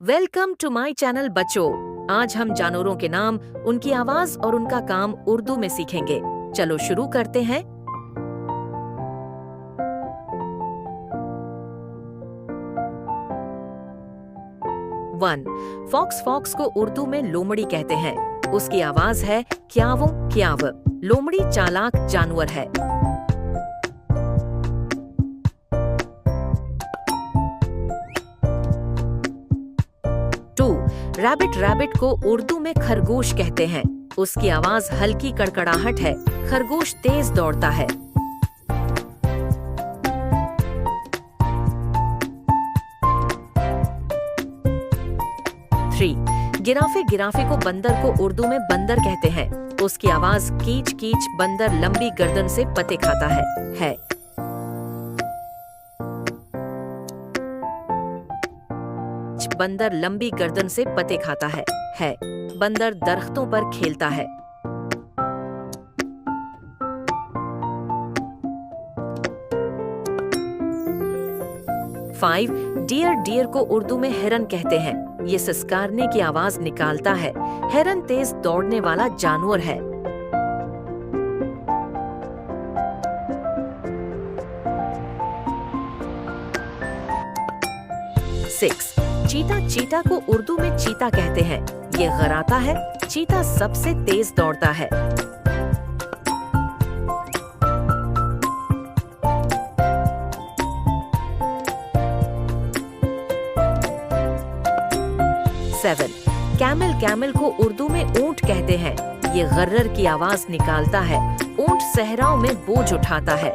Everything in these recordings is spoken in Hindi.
वेलकम टू माय चैनल बच्चों। आज हम जानवरों के नाम, उनकी आवाज और उनका काम उर्दू में सीखेंगे। चलो शुरू करते हैं। 1. फॉक्स फॉक्स को उर्दू में लोमड़ी कहते हैं। उसकी आवाज है क्यावो क्याव। लोमड़ी चालाक जानवर है। 2. रैबिट रैबिट को उर्दू में खरगोश कहते हैं। उसकी आवाज हल्की कड़कड़ाहट है। खरगोश तेज दौड़ता है। 3. गिराफे गिराफे को बंदर को उर्दू में बंदर कहते हैं। उसकी आवाज कीच कीच। बंदर लंबी गर्दन से पत्ते खाता है। बंदर लंबी गर्दन से पत्ते खाता है। बंदर दरख्तों पर खेलता है। 5. डियर डियर को उर्दू में हिरन कहते हैं। ये सिसकारने की आवाज निकालता है। हिरन तेज दौड़ने वाला जानवर है। 6. चीता चीता को उर्दू में चीता कहते हैं। ये गराता है। चीता सबसे तेज दौड़ता है। 7. कैमल कैमल को उर्दू में ऊंट कहते हैं। ये गर्र की आवाज निकालता है। ऊंट सहराओं में बोझ उठाता है।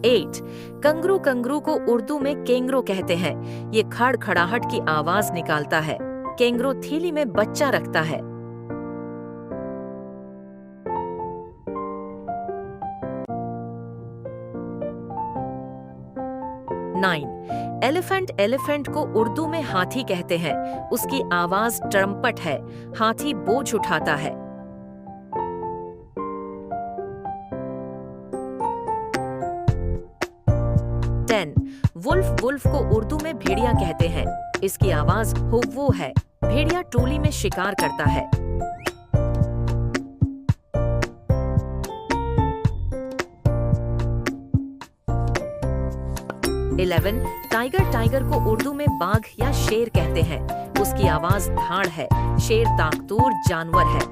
8. कंगरू कंगरू को उर्दू में केंगरो कहते हैं। ये खड़खड़ाहट की आवाज निकालता है। केंगरो थैली में बच्चा रखता है। 9. एलिफेंट एलिफेंट को उर्दू में हाथी कहते हैं। उसकी आवाज ट्रम्पट है। हाथी बोझ उठाता है। 10. वुल्फ वुल्फ को उर्दू में भेड़िया कहते हैं। इसकी आवाज हुव्वू है। भेड़िया टोली में शिकार करता है। 11. टाइगर टाइगर को उर्दू में बाघ या शेर कहते हैं। उसकी आवाज धाड़ है। शेर ताकतूर जानवर है।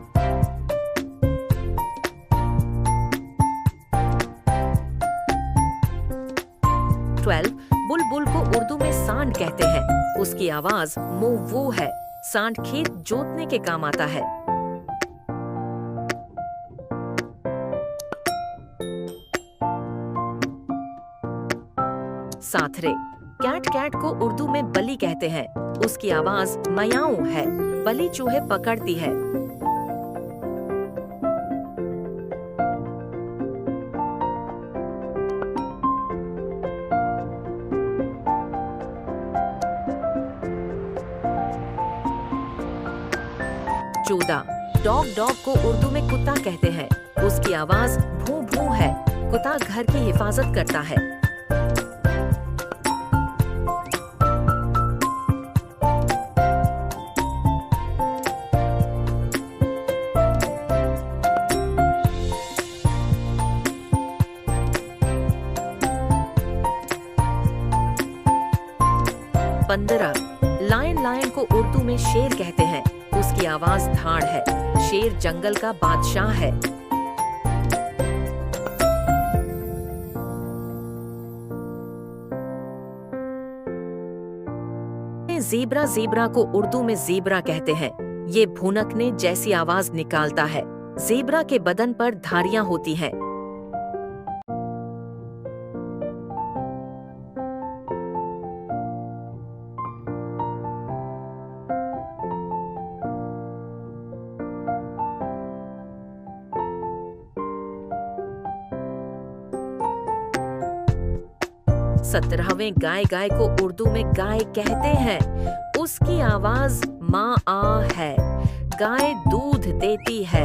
12. बुलबुल को उर्दू में सांड कहते हैं। उसकी आवाज मुव्वू है। सांड खेत जोतने के काम आता है। 7. कैट कैट को उर्दू में बली कहते हैं। उसकी आवाज मयाऊ है। बली चूहे पकड़ती है। 14. डॉग डॉग को उर्दू में कुत्ता कहते हैं। उसकी आवाज भू भू है। कुत्ता घर की हिफाजत करता है। 15. लायन लायन को उर्दू में शेर कहते हैं। उसकी आवाज धाड़ है। शेर जंगल का बादशाह है। ज़ेब्रा ज़ेब्रा को उर्दू में ज़ेब्रा कहते हैं। ये भुनकने जैसी आवाज निकालता है। ज़ेब्रा के बदन पर धारियां होती हैं। 17वें गाय गाय को उर्दू में गाय कहते हैं। उसकी आवाज माँ आ है। गाय दूध देती है।